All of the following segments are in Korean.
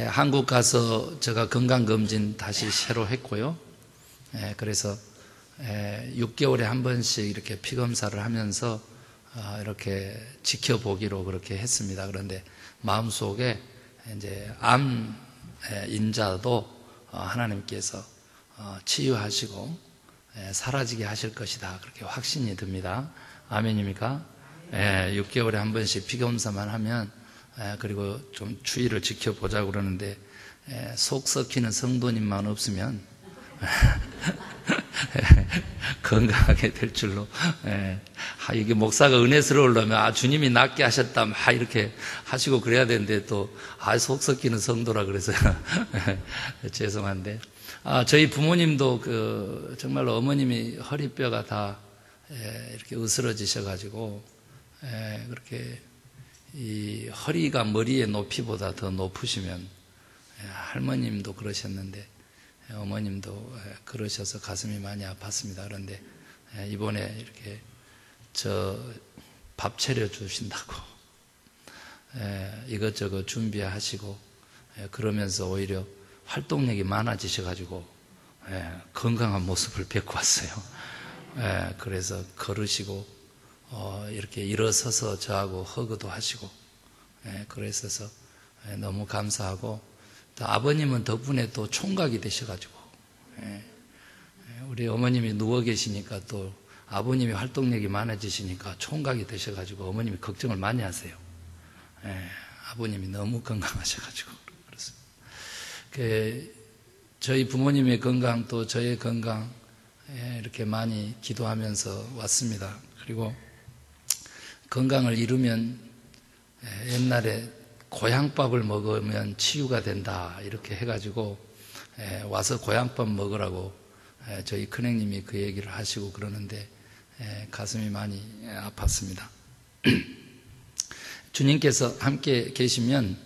한국 가서 제가 건강검진 다시 새로 했고요. 그래서 6개월에 한 번씩 이렇게 피검사를 하면서 이렇게 지켜보기로 그렇게 했습니다. 그런데 마음속에 이제 암 인자도 하나님께서 치유하시고 사라지게 하실 것이다. 그렇게 확신이 듭니다. 아멘입니까? 6개월에 한 번씩 피검사만 하면 그리고 좀 추위를 지켜보자고 그러는데 속 썩히는 성도님만 없으면 건강하게 될 줄로. 이게 목사가 은혜스러우려면 주님이 낫게 하셨다 이렇게 하시고 그래야 되는데 또 속 썩히는 성도라 그래서 죄송한데 저희 부모님도 정말로 어머님이 허리뼈가 다 이렇게 으스러지셔가지고 그렇게 이 허리가 머리의 높이보다 더 높으시면 할머님도 그러셨는데 어머님도 그러셔서 가슴이 많이 아팠습니다. 그런데 이번에 이렇게 밥 차려주신다고 이것저것 준비하시고 그러면서 오히려 활동력이 많아지셔가지고 건강한 모습을 뵙고 왔어요. 그래서 걸으시고 이렇게 일어서서 저하고 허그도 하시고 그랬어서 너무 감사하고 또 아버님은 덕분에 또 총각이 되셔가지고 우리 어머님이 누워 계시니까 또 아버님이 활동력이 많아지시니까 총각이 되셔가지고 어머님이 걱정을 많이 하세요. 아버님이 너무 건강하셔가지고 그렇습니다. 저희 부모님의 건강 또 저의 건강 이렇게 많이 기도하면서 왔습니다. 그리고 건강을 잃으면 옛날에 고향밥을 먹으면 치유가 된다 이렇게 해가지고 와서 고향밥 먹으라고 저희 큰형님이 그 얘기를 하시고 그러는데 가슴이 많이 아팠습니다. 주님께서 함께 계시면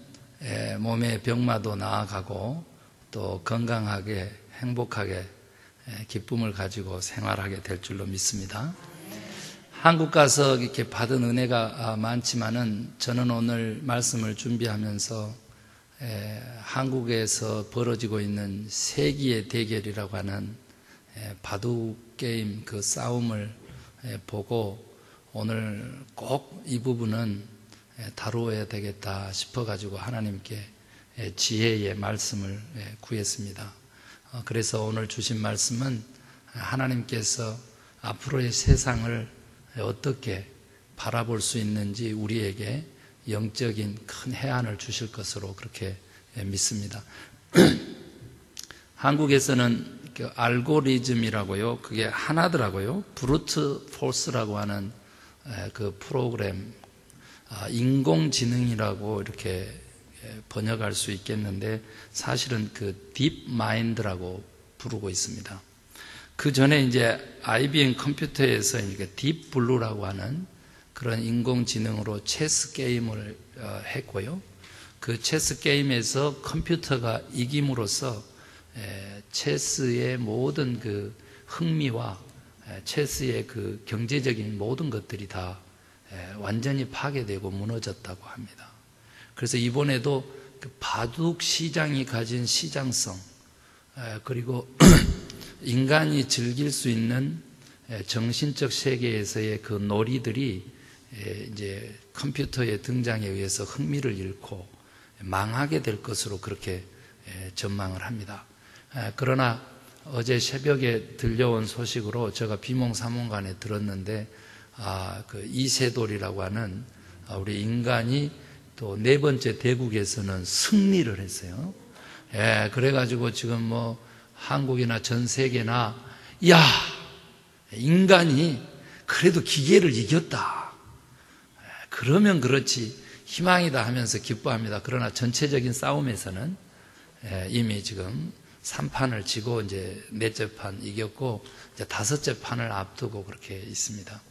몸의 병마도 나아가고 또 건강하게 행복하게 기쁨을 가지고 생활하게 될 줄로 믿습니다. 한국 가서 이렇게 받은 은혜가 많지만은 저는 오늘 말씀을 준비하면서 한국에서 벌어지고 있는 세기의 대결이라고 하는 바둑 게임 그 싸움을 보고 오늘 꼭 이 부분은 다루어야 되겠다 싶어가지고 하나님께 지혜의 말씀을 구했습니다. 그래서 오늘 주신 말씀은 하나님께서 앞으로의 세상을 어떻게 바라볼 수 있는지 우리에게 영적인 큰 해안을 주실 것으로 그렇게 믿습니다. 한국에서는 그 알고리즘이라고요. 그게 하나더라고요. 브루트 포스라고 하는 그 프로그램, 인공지능이라고 이렇게 번역할 수 있겠는데 사실은 그 딥 마인드라고 부르고 있습니다. 그 전에 이제 IBM 컴퓨터에서 이제 딥 블루라고 하는 그런 인공지능으로 체스 게임을 했고요. 그 체스 게임에서 컴퓨터가 이김으로써 체스의 모든 그 흥미와 체스의 그 경제적인 모든 것들이 다 완전히 파괴되고 무너졌다고 합니다. 그래서 이번에도 그 바둑 시장이 가진 시장성 그리고 인간이 즐길 수 있는 정신적 세계에서의 그 놀이들이 이제 컴퓨터의 등장에 의해서 흥미를 잃고 망하게 될 것으로 그렇게 전망을 합니다. 그러나 어제 새벽에 들려온 소식으로 제가 비몽사몽간에 들었는데 그 이세돌이라고 하는 우리 인간이 또 4번째 대국에서는 승리를 했어요. 그래가지고 지금 뭐 한국이나 전 세계나 야 인간이 그래도 기계를 이겼다 그러면 그렇지 희망이다 하면서 기뻐합니다. 그러나 전체적인 싸움에서는 이미 지금 3판을 지고 이제 4째 판 이겼고 이제 5째 판을 앞두고 그렇게 있습니다.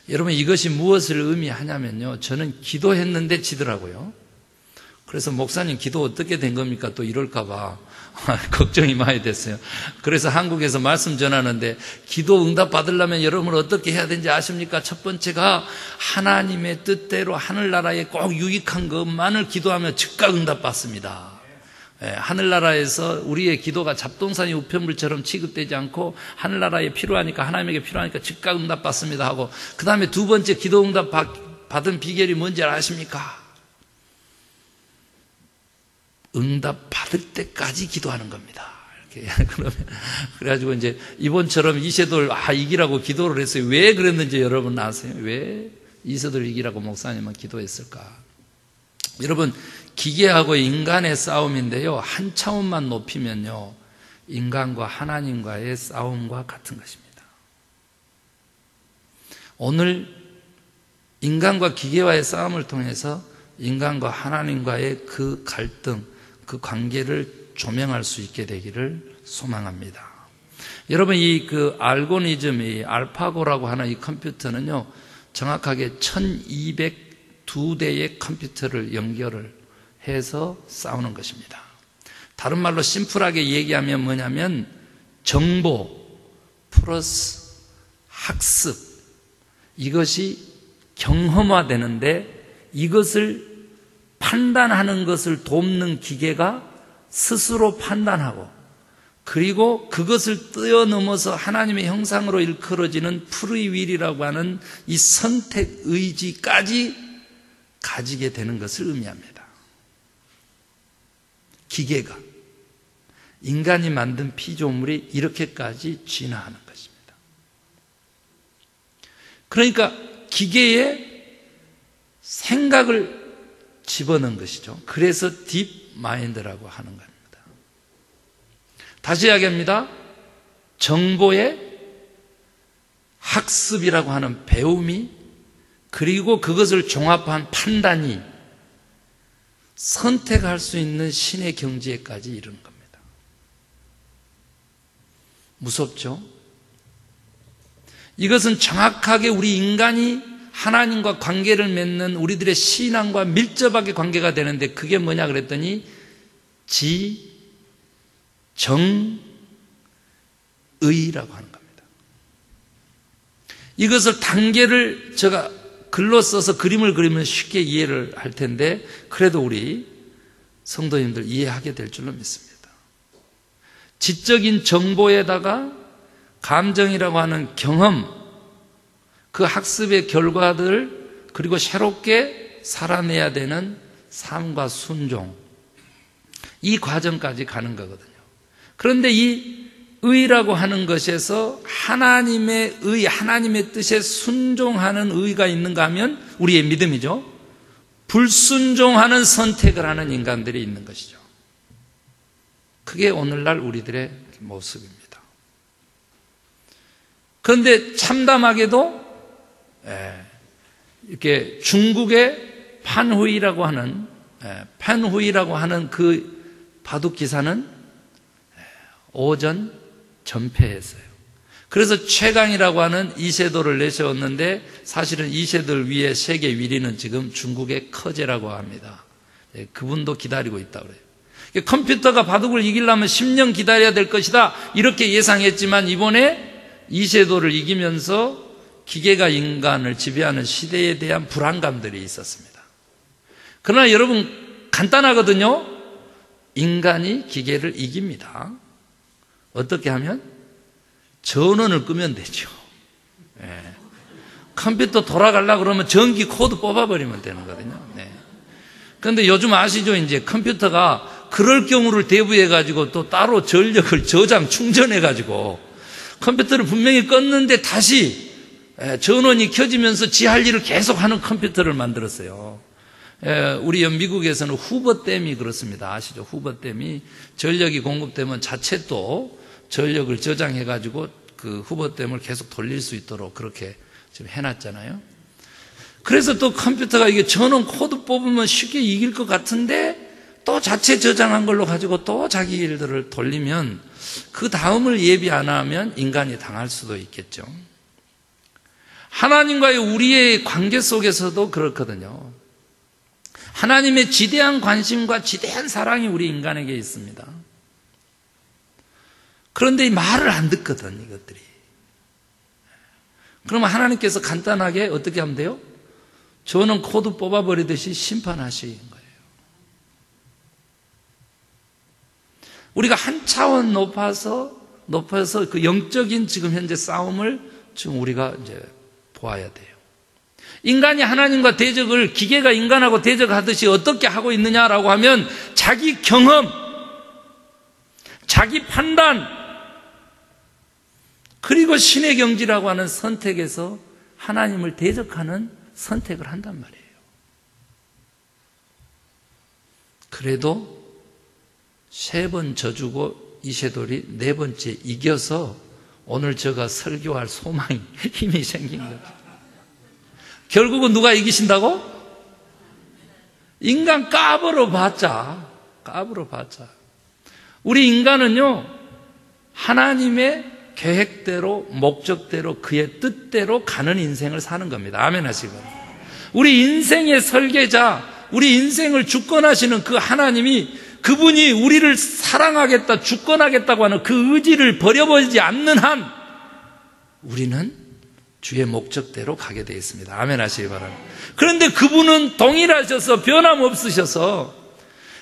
여러분 이것이 무엇을 의미하냐면요, 저는 기도했는데 지더라고요. 그래서 목사님 기도 어떻게 된 겁니까? 또 이럴까봐 걱정이 많이 됐어요. 그래서 한국에서 말씀 전하는데 기도 응답 받으려면 여러분 어떻게 해야 되는지 아십니까? 첫 번째가 하나님의 뜻대로 하늘나라에 꼭 유익한 것만을 기도하면 즉각 응답 받습니다. 하늘나라에서 우리의 기도가 잡동사니 우편물처럼 취급되지 않고 하늘나라에 필요하니까, 하나님에게 필요하니까 즉각 응답 받습니다 하고, 그 다음에 두 번째 기도 응답 받은 비결이 뭔지 아십니까? 응답 받을 때까지 기도하는 겁니다. 이렇게 그래가지고 이제 이번처럼 이세돌 이기라고 기도를 했어요. 왜 그랬는지 여러분 아세요? 왜 이세돌 이기라고 목사님은 기도했을까? 여러분, 기계하고 인간의 싸움인데요, 한 차원만 높이면요, 인간과 하나님과의 싸움과 같은 것입니다. 오늘 인간과 기계와의 싸움을 통해서 인간과 하나님과의 그 갈등, 그 관계를 조명할 수 있게 되기를 소망합니다. 여러분, 이 알고리즘이 알파고라고 하는 이 컴퓨터는요, 정확하게 1202대의 컴퓨터를 연결을 해서 싸우는 것입니다. 다른 말로 심플하게 얘기하면 뭐냐면, 정보 플러스 학습, 이것이 경험화되는데, 이것을 판단하는 것을 돕는 기계가 스스로 판단하고, 그리고 그것을 뛰어넘어서 하나님의 형상으로 일컬어지는 프리윌이라고 하는 이 선택 의지까지 가지게 되는 것을 의미합니다. 기계가, 인간이 만든 피조물이 이렇게까지 진화하는 것입니다. 그러니까 기계에 생각을 집어넣은 것이죠. 그래서 딥 마인드라고 하는 겁니다. 다시 이야기합니다. 정보의 학습이라고 하는 배움이, 그리고 그것을 종합한 판단이 선택할 수 있는 신의 경지에까지 이르는 겁니다. 무섭죠? 이것은 정확하게 우리 인간이 하나님과 관계를 맺는 우리들의 신앙과 밀접하게 관계가 되는데, 그게 뭐냐 그랬더니 지정의라고 하는 겁니다. 이것을 단계를 제가 글로 써서 그림을 그리면 쉽게 이해를 할 텐데, 그래도 우리 성도님들 이해하게 될 줄로 믿습니다. 지적인 정보에다가 감정이라고 하는 경험, 그 학습의 결과들, 그리고 새롭게 살아내야 되는 삶과 순종, 이 과정까지 가는 거거든요. 그런데 이 의라고 하는 것에서 하나님의 의, 하나님의 뜻에 순종하는 의가 있는가 하면 우리의 믿음이죠. 불순종하는 선택을 하는 인간들이 있는 것이죠. 그게 오늘날 우리들의 모습입니다. 그런데 참담하게도 이렇게 중국의 판후이라고 하는 그 바둑 기사는 오전 전패했어요. 그래서 최강이라고 하는 이세돌을 내세웠는데, 사실은 이세돌 위에 세계 1위는 지금 중국의 커제라고 합니다. 그분도 기다리고 있다고 그래요. 컴퓨터가 바둑을 이기려면 10년 기다려야 될 것이다, 이렇게 예상했지만 이번에 이세돌을 이기면서 기계가 인간을 지배하는 시대에 대한 불안감들이 있었습니다. 그러나 여러분, 간단하거든요. 인간이 기계를 이깁니다. 어떻게 하면? 전원을 끄면 되죠. 컴퓨터 돌아가려고 그러면 전기 코드 뽑아버리면 되는 거거든요. 그런데 요즘 아시죠? 이제 컴퓨터가 그럴 경우를 대비해가지고 또 따로 전력을 저장, 충전해가지고 컴퓨터를 분명히 껐는데 다시 전원이 켜지면서 지 할 일을 계속 하는 컴퓨터를 만들었어요. 우리 미국에서는 후버댐이 그렇습니다. 아시죠? 후버댐이 전력이 공급되면 자체 또 전력을 저장해가지고 그 후버댐을 계속 돌릴 수 있도록 그렇게 지금 해놨잖아요. 그래서 또 컴퓨터가 이게 전원 코드 뽑으면 쉽게 이길 것 같은데, 또 자체 저장한 걸로 가지고 또 자기 일들을 돌리면 그 다음을 예비 안 하면 인간이 당할 수도 있겠죠. 하나님과의 우리의 관계 속에서도 그렇거든요. 하나님의 지대한 관심과 지대한 사랑이 우리 인간에게 있습니다. 그런데 이 말을 안 듣거든, 이것들이. 그러면 하나님께서 간단하게 어떻게 하면 돼요? 저는 코드 뽑아버리듯이 심판하신 거예요. 우리가 한 차원 높아서 그 영적인 지금 현재 싸움을 지금 우리가 이제 보아야 돼요. 인간이 하나님과 대적을 기계가 인간하고 대적하듯이 어떻게 하고 있느냐라고 하면 자기 경험, 자기 판단, 그리고 신의 경지라고 하는 선택에서 하나님을 대적하는 선택을 한단 말이에요. 그래도 3번 져주고 이세돌이 4번째 이겨서 오늘 제가 설교할 소망이 힘이 생긴 거죠. 결국은 누가 이기신다고? 인간 까불어봤자 우리 인간은요 하나님의 계획대로 목적대로 그의 뜻대로 가는 인생을 사는 겁니다. 아멘 하시고. 우리 인생의 설계자, 우리 인생을 주권하시는 그 하나님이, 그분이 우리를 사랑하겠다, 주권하겠다고 하는 그 의지를 버려버리지 않는 한 우리는 주의 목적대로 가게 되어 있습니다. 아멘 하시기 바랍니다. 그런데 그분은 동일하셔서 변함없으셔서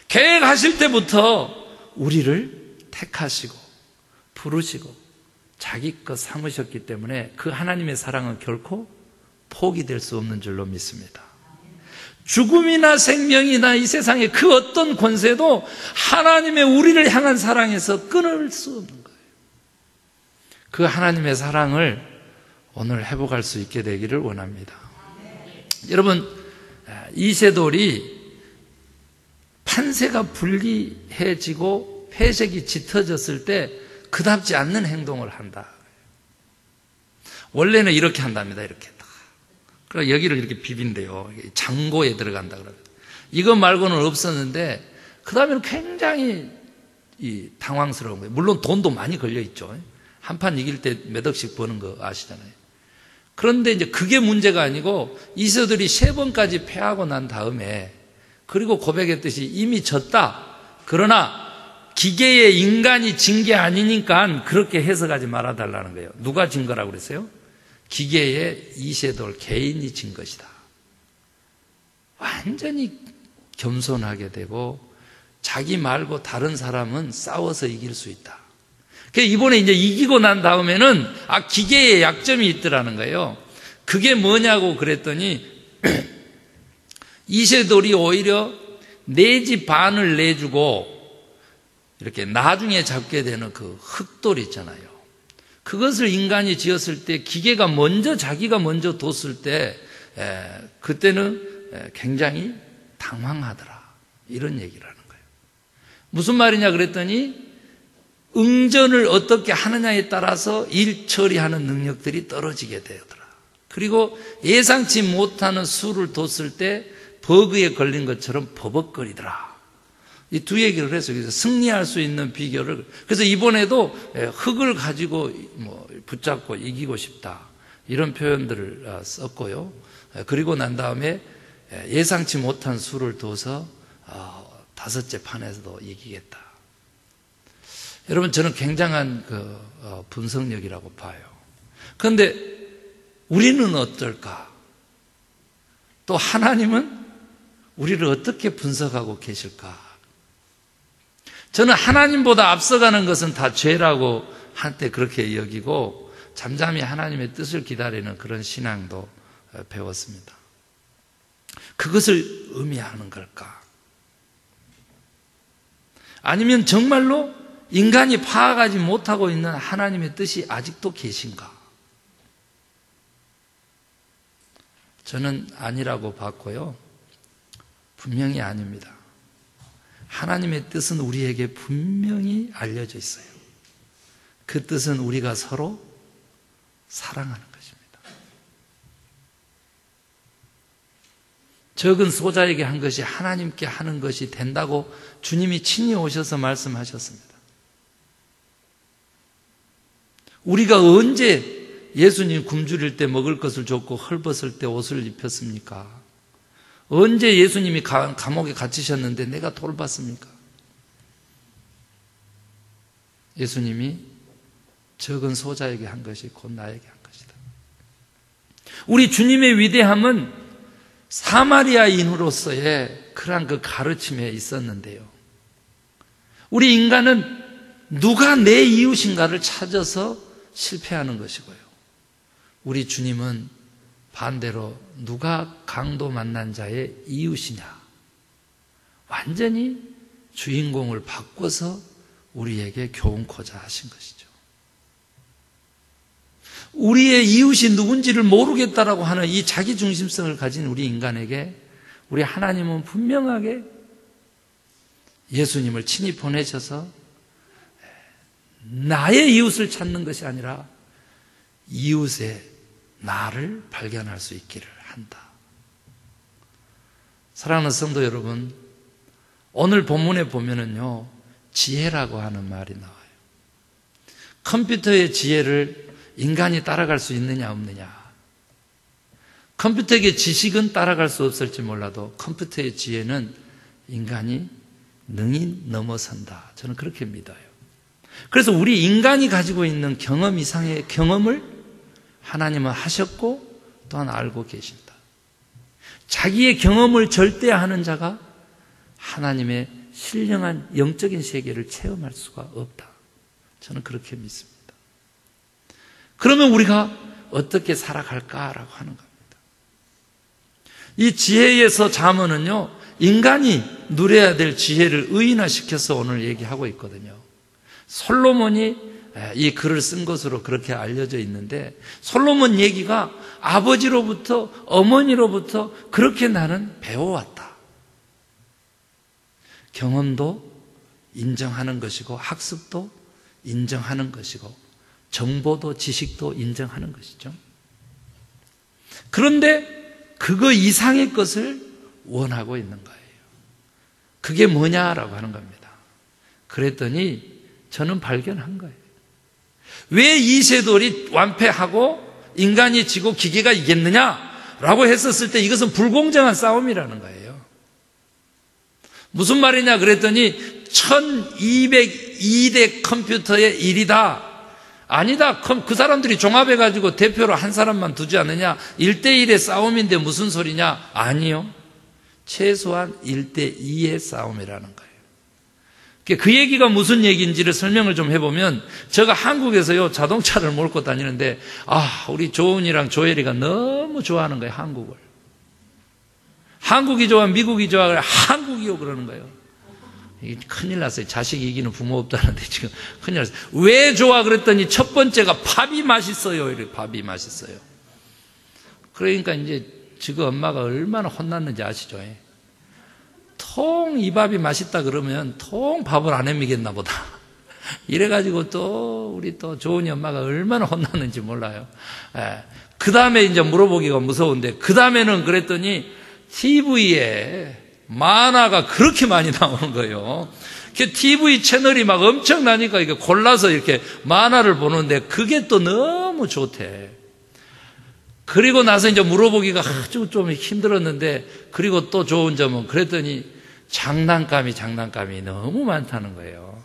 계획하실 때부터 우리를 택하시고 부르시고 자기 것 삼으셨기 때문에 그 하나님의 사랑은 결코 포기될 수 없는 줄로 믿습니다. 죽음이나 생명이나 이 세상의 그 어떤 권세도 하나님의 우리를 향한 사랑에서 끊을 수 없는 거예요. 그 하나님의 사랑을 오늘 회복할 수 있게 되기를 원합니다. 여러분, 이세돌이 판세가 불리해지고 회색이 짙어졌을 때 그답지 않는 행동을 한다. 원래는 이렇게 한답니다. 이렇게 딱. 그럼 여기를 이렇게 비빈대요. 장고에 들어간다 그러면. 이거 말고는 없었는데 그 다음에는 굉장히 당황스러운 거예요. 물론 돈도 많이 걸려 있죠. 한 판 이길 때 몇 억씩 버는 거 아시잖아요. 그런데 이제 그게 문제가 아니고 이세돌이 3번까지 패하고 난 다음에, 그리고 고백했듯이 이미 졌다. 그러나 기계의 인간이 진 게 아니니까 그렇게 해석하지 말아달라는 거예요. 누가 진 거라고 그랬어요? 기계의 이세돌 개인이 진 것이다. 완전히 겸손하게 되고 자기 말고 다른 사람은 싸워서 이길 수 있다. 이번에 이제 이기고 난 다음에는 기계의 약점이 있더라는 거예요. 그게 뭐냐고 그랬더니 이세돌이 오히려 내 집 반을 내주고 이렇게 나중에 잡게 되는 그 흙돌 있잖아요. 그것을 인간이 지었을 때 기계가 먼저 자기가 먼저 뒀을 때 그때는 굉장히 당황하더라. 이런 얘기를 하는 거예요. 무슨 말이냐 그랬더니 응전을 어떻게 하느냐에 따라서 일 처리하는 능력들이 떨어지게 되더라. 그리고 예상치 못하는 수를 뒀을 때 버그에 걸린 것처럼 버벅거리더라. 이 두 얘기를 해서 승리할 수 있는 비결을, 그래서 이번에도 흙을 가지고 붙잡고 이기고 싶다 이런 표현들을 썼고요. 그리고 난 다음에 예상치 못한 수를 둬서 5째 판에서도 이기겠다. 여러분, 저는 굉장한 분석력이라고 봐요. 그런데 우리는 어떨까? 또 하나님은 우리를 어떻게 분석하고 계실까? 저는 하나님보다 앞서가는 것은 다 죄라고 한때 그렇게 여기고 잠잠히 하나님의 뜻을 기다리는 그런 신앙도 배웠습니다. 그것을 의미하는 걸까? 아니면 정말로 인간이 파악하지 못하고 있는 하나님의 뜻이 아직도 계신가? 저는 아니라고 봤고요. 분명히 아닙니다. 하나님의 뜻은 우리에게 분명히 알려져 있어요. 그 뜻은 우리가 서로 사랑하는 것입니다. 적은 소자에게 한 것이 하나님께 하는 것이 된다고 주님이 친히 오셔서 말씀하셨습니다. 우리가 언제 예수님 굶주릴 때 먹을 것을 줬고 헐벗을 때 옷을 입혔습니까? 언제 예수님이 감옥에 갇히셨는데 내가 돌봤습니까? 예수님이 적은 소자에게 한 것이 곧 나에게 한 것이다. 우리 주님의 위대함은 사마리아인으로서의 그러한 그 가르침에 있었는데요. 우리 인간은 누가 내 이웃인가를 찾아서 실패하는 것이고요. 우리 주님은 반대로 누가 강도 만난 자의 이웃이냐, 완전히 주인공을 바꿔서 우리에게 교훈코자 하신 것이죠. 우리의 이웃이 누군지를 모르겠다라고 하는 이 자기중심성을 가진 우리 인간에게 우리 하나님은 분명하게 예수님을 친히 보내셔서 나의 이웃을 찾는 것이 아니라 이웃의 나를 발견할 수 있기를 한다. 사랑하는 성도 여러분, 오늘 본문에 보면은요, 지혜라고 하는 말이 나와요. 컴퓨터의 지혜를 인간이 따라갈 수 있느냐 없느냐. 컴퓨터의 지식은 따라갈 수 없을지 몰라도 컴퓨터의 지혜는 인간이 능히 넘어선다. 저는 그렇게 믿어요. 그래서 우리 인간이 가지고 있는 경험 이상의 경험을 하나님은 하셨고 또한 알고 계신다. 자기의 경험을 절대하는 자가 하나님의 신령한 영적인 세계를 체험할 수가 없다. 저는 그렇게 믿습니다. 그러면 우리가 어떻게 살아갈까라고 하는 겁니다. 이 지혜에서 잠언은요, 인간이 누려야 될 지혜를 의인화시켜서 오늘 얘기하고 있거든요. 솔로몬이 이 글을 쓴 것으로 그렇게 알려져 있는데, 솔로몬 얘기가 아버지로부터 어머니로부터 그렇게 나는 배워왔다. 경험도 인정하는 것이고 학습도 인정하는 것이고 정보도 지식도 인정하는 것이죠. 그런데 그거 이상의 것을 원하고 있는 거예요. 그게 뭐냐라고 하는 겁니다. 그랬더니 저는 발견한 거예요. 왜 이세돌이 완패하고 인간이 지고 기계가 이겼느냐라고 했었을 때 이것은 불공정한 싸움이라는 거예요. 무슨 말이냐 그랬더니 1202대 컴퓨터의 일이다. 아니다. 그 사람들이 종합해가지고 대표로 한 사람만 두지 않느냐. 1대1의 싸움인데 무슨 소리냐. 아니요. 최소한 1대2의 싸움이라는 거예요. 그 얘기가 무슨 얘기인지를 설명을 좀 해보면, 제가 한국에서요 자동차를 몰고 다니는데 우리 조은이랑 조엘이가 너무 좋아하는 거예요. 한국이 좋아 미국이 좋아 그래 한국이요 그러는 거예요. 큰일 났어요. 자식 이기는 부모 없다는데 지금 큰일 났어요. 왜 좋아 그랬더니 첫 번째가 밥이 맛있어요. 이렇게 밥이 맛있어요. 그러니까 이제 지금 엄마가 얼마나 혼났는지 아시죠? 통 이 밥이 맛있다 그러면 통 밥을 안 해미겠나 보다. 이래가지고 또 우리 또 조은이 엄마가 얼마나 혼났는지 몰라요. 그 다음에 이제 물어보기가 무서운데, 그 다음에는 그랬더니 TV에 만화가 그렇게 많이 나오는 거예요. TV 채널이 막 엄청나니까 이게 골라서 이렇게 만화를 보는데 그게 또 너무 좋대. 그리고 나서 이제 물어보기가 아주 좀 힘들었는데, 그리고 또 좋은 점은 그랬더니 장난감이 너무 많다는 거예요.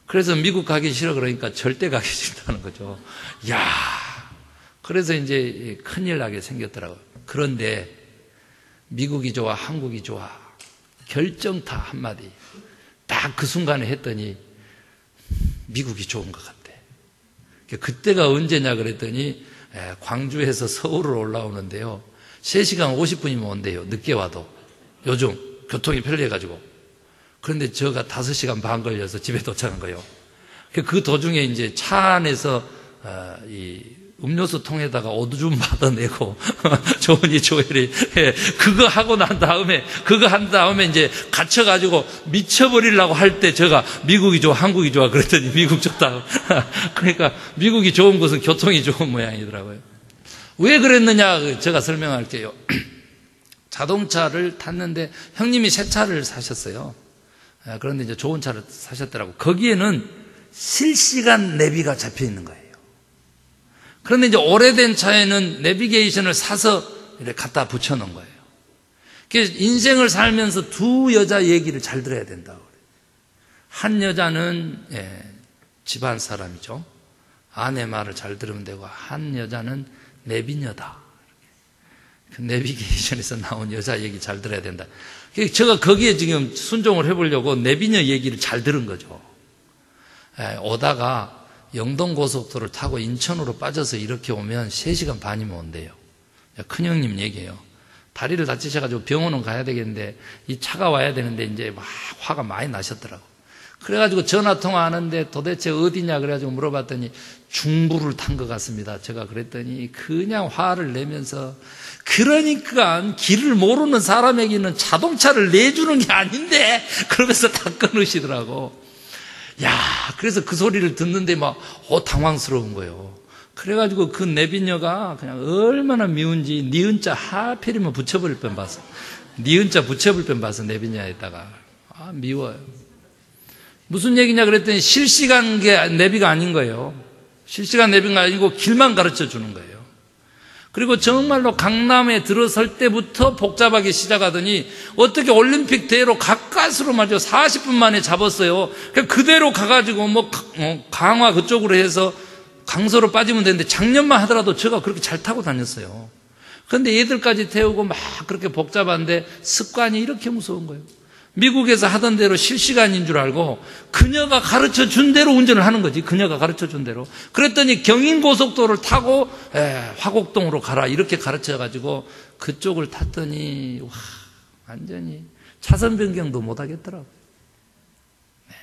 그래서 미국 가기 싫어 그러니까 절대 가기 싫다는 거죠. 그래서 이제 큰일 나게 생겼더라고요. 그런데 미국이 좋아 한국이 좋아 결정타 한마디 딱 그 순간에 했더니 미국이 좋은 것 같대. 그때가 언제냐 그랬더니 광주에서 서울로 올라오는데요, 3시간 50분이면 온대요. 늦게 와도. 요즘 교통이 편리해가지고. 그런데 제가 5시간 반 걸려서 집에 도착한 거예요. 그 도중에 이제 차 안에서 이 음료수 통에다가 오줌 받아내고 조은이 조엘이 그거 한 다음에 이제 갇혀가지고 미쳐버리려고 할 때 제가 미국이 좋아 한국이 좋아 그랬더니 미국 좋다. 그러니까 미국이 좋은 곳은 교통이 좋은 모양이더라고요. 왜 그랬느냐 제가 설명할게요. 자동차를 탔는데 형님이 새 차를 사셨어요. 그런데 이제 좋은 차를 사셨더라고. 거기에는 실시간 내비가 잡혀 있는 거예요. 그런데 이제 오래된 차에는 내비게이션을 사서 이렇게 갖다 붙여놓은 거예요. 그래서 인생을 살면서 두 여자 얘기를 잘 들어야 된다고 그래요. 한 여자는 집안 사람이죠. 아내 말을 잘 들으면 되고, 한 여자는 내비녀다. 그 내비게이션에서 나온 여자 얘기 잘 들어야 된다. 제가 거기에 지금 순종을 해보려고 내비녀 얘기를 잘 들은 거죠. 오다가 영동고속도로를 타고 인천으로 빠져서 이렇게 오면 3시간 반이면 온대요. 큰형님 얘기예요. 다리를 다치셔가지고 병원은 가야 되겠는데 이 차가 와야 되는데 이제 막 화가 많이 나셨더라고. 그래가지고 전화통화하는데 도대체 어디냐 그래가지고 물어봤더니 중부를 탄 것 같습니다. 제가 그랬더니 그냥 화를 내면서 그러니까 길을 모르는 사람에게는 자동차를 내주는 게 아닌데 그러면서 다 끊으시더라고. 야, 그래서 그 소리를 듣는데 막 당황스러운 거예요. 그래가지고 그 내비녀가 그냥 얼마나 미운지 니은자 하필이면 붙여버릴 뻔 봤어. 니은자 붙여버릴 뻔 봤어, 내비녀에다가. 미워요. 무슨 얘기냐 그랬더니 실시간 내비가 아닌 거예요. 실시간 내비가 아니고 길만 가르쳐 주는 거예요. 그리고 정말로 강남에 들어설 때부터 복잡하게 시작하더니 어떻게 올림픽 대로 가까스로 말이죠. 40분 만에 잡았어요. 그대로 가가지고 강화 그쪽으로 해서 강서로 빠지면 되는데 작년만 하더라도 제가 그렇게 잘 타고 다녔어요. 그런데 얘들까지 태우고 막 그렇게 복잡한데 습관이 이렇게 무서운 거예요. 미국에서 하던 대로 실시간인 줄 알고 그녀가 가르쳐 준 대로 운전을 하는 거지. 그녀가 가르쳐 준 대로. 그랬더니 경인고속도로를 타고 화곡동으로 가라 이렇게 가르쳐가지고 그쪽을 탔더니 와, 완전히 차선 변경도 못 하겠더라고요. 네.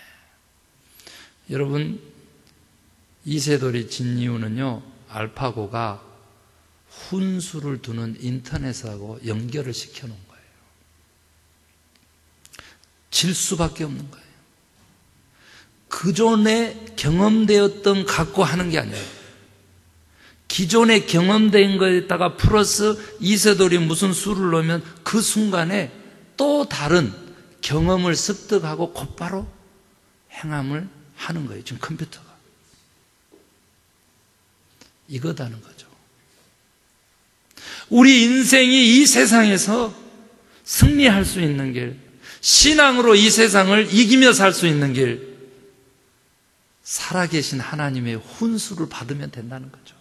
여러분, 이세돌이 진 이유는요, 알파고가 훈수를 두는 인터넷하고 연결을 시켜놓은 거예요. 질 수밖에 없는 거예요. 그전에 경험되었던 갖고 하는 게 아니에요. 기존에 경험된 거에다가 플러스 이세돌이 무슨 수를 넣으면 그 순간에 또 다른 경험을 습득하고 곧바로 행함을 하는 거예요. 지금 컴퓨터가. 이거다는 거죠. 우리 인생이 이 세상에서 승리할 수 있는 길, 신앙으로 이 세상을 이기며 살 수 있는 길, 살아계신 하나님의 훈수를 받으면 된다는 거죠.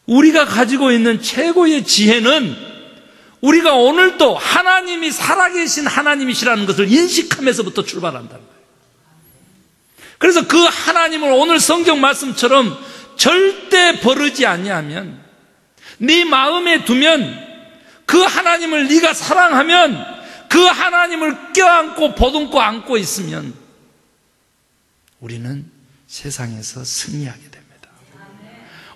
우리가 가지고 있는 최고의 지혜는 우리가 오늘도 하나님이 살아계신 하나님이시라는 것을 인식하면서부터 출발한다는 거예요. 그래서 그 하나님을 오늘 성경 말씀처럼 절대 버리지 아니하면, 네 마음에 두면, 그 하나님을 네가 사랑하면, 그 하나님을 껴안고 보듬고 안고 있으면 우리는 세상에서 승리하게 됩니다.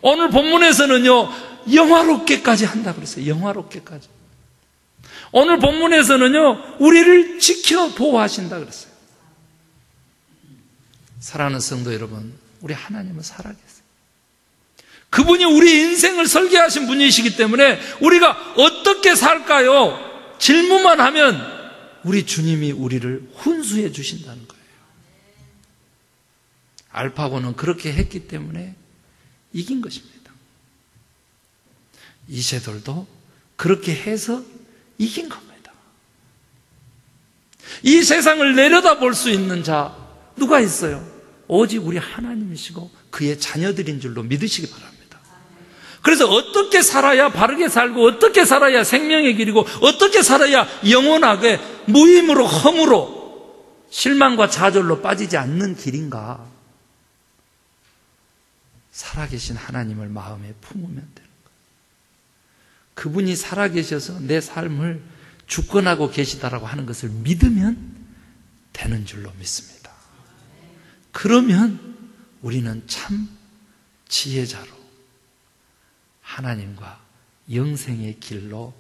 오늘 본문에서는요, 영화롭게까지 한다 그랬어요. 영화롭게까지. 오늘 본문에서는요, 우리를 지켜 보호하신다 그랬어요. 사랑하는 성도 여러분, 우리 하나님은 살아계세요. 그분이 우리 인생을 설계하신 분이시기 때문에 우리가 어떻게 살까요? 질문만 하면 우리 주님이 우리를 훈수해 주신다는 거예요. 알파고는 그렇게 했기 때문에 이긴 것입니다. 이세돌도 그렇게 해서 이긴 겁니다. 이 세상을 내려다볼 수 있는 자 누가 있어요? 오직 우리 하나님이시고 그의 자녀들인 줄로 믿으시기 바랍니다. 그래서 어떻게 살아야 바르게 살고, 어떻게 살아야 생명의 길이고, 어떻게 살아야 영원하게 무임으로 험으로 실망과 좌절로 빠지지 않는 길인가? 살아계신 하나님을 마음에 품으면 되는 거예요. 그분이 살아계셔서 내 삶을 주권하고 계시다라고 하는 것을 믿으면 되는 줄로 믿습니다. 그러면 우리는 참 지혜자로 하나님과 영생의 길로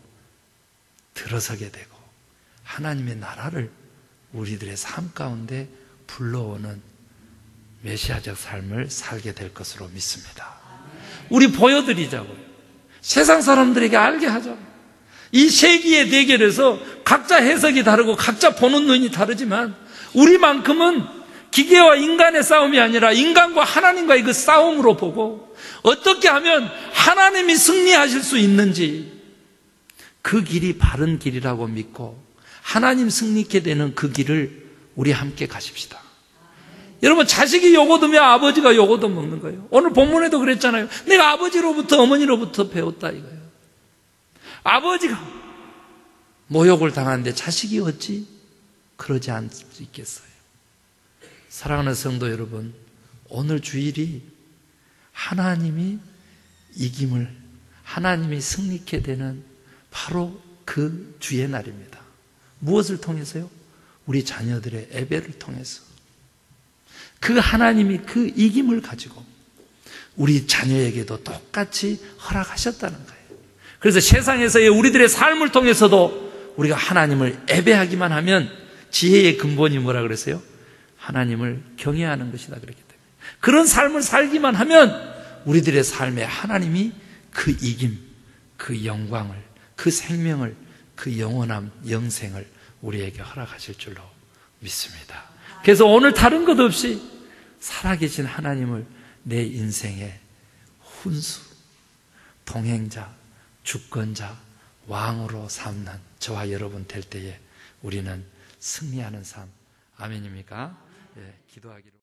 들어서게 되고 하나님의 나라를 우리들의 삶 가운데 불러오는 메시아적 삶을 살게 될 것으로 믿습니다. 우리 보여드리자고요. 세상 사람들에게 알게 하자고요. 이 세기의 대결에서 각자 해석이 다르고 각자 보는 눈이 다르지만 우리만큼은 기계와 인간의 싸움이 아니라 인간과 하나님과의 그 싸움으로 보고 어떻게 하면 하나님이 승리하실 수 있는지 그 길이 바른 길이라고 믿고 하나님 승리케 되는 그 길을 우리 함께 가십시다. 여러분, 자식이 요거두면 아버지가 요거도 먹는 거예요. 오늘 본문에도 그랬잖아요. 내가 아버지로부터 어머니로부터 배웠다 이거예요. 아버지가 모욕을 당하는데 자식이 어찌 그러지 않을 수 있겠어요? 사랑하는 성도 여러분, 오늘 주일이 하나님이 이김을, 하나님이 승리케 되는 바로 그 주의 날입니다. 무엇을 통해서요? 우리 자녀들의 예배를 통해서. 그 하나님이 그 이김을 가지고 우리 자녀에게도 똑같이 허락하셨다는 거예요. 그래서 세상에서의 우리들의 삶을 통해서도 우리가 하나님을 예배하기만 하면 지혜의 근본이 뭐라 그랬어요? 하나님을 경외하는 것이다 그랬기 때문에 그런 삶을 살기만 하면 우리들의 삶에 하나님이 그 이김, 그 영광을, 그 생명을, 그 영원한 영생을 우리에게 허락하실 줄로 믿습니다. 그래서 오늘 다른 것 없이 살아계신 하나님을 내 인생의 훈수, 동행자, 주권자, 왕으로 삼는 저와 여러분 될 때에 우리는 승리하는 삶. 아멘입니까? 예, 기도하기를.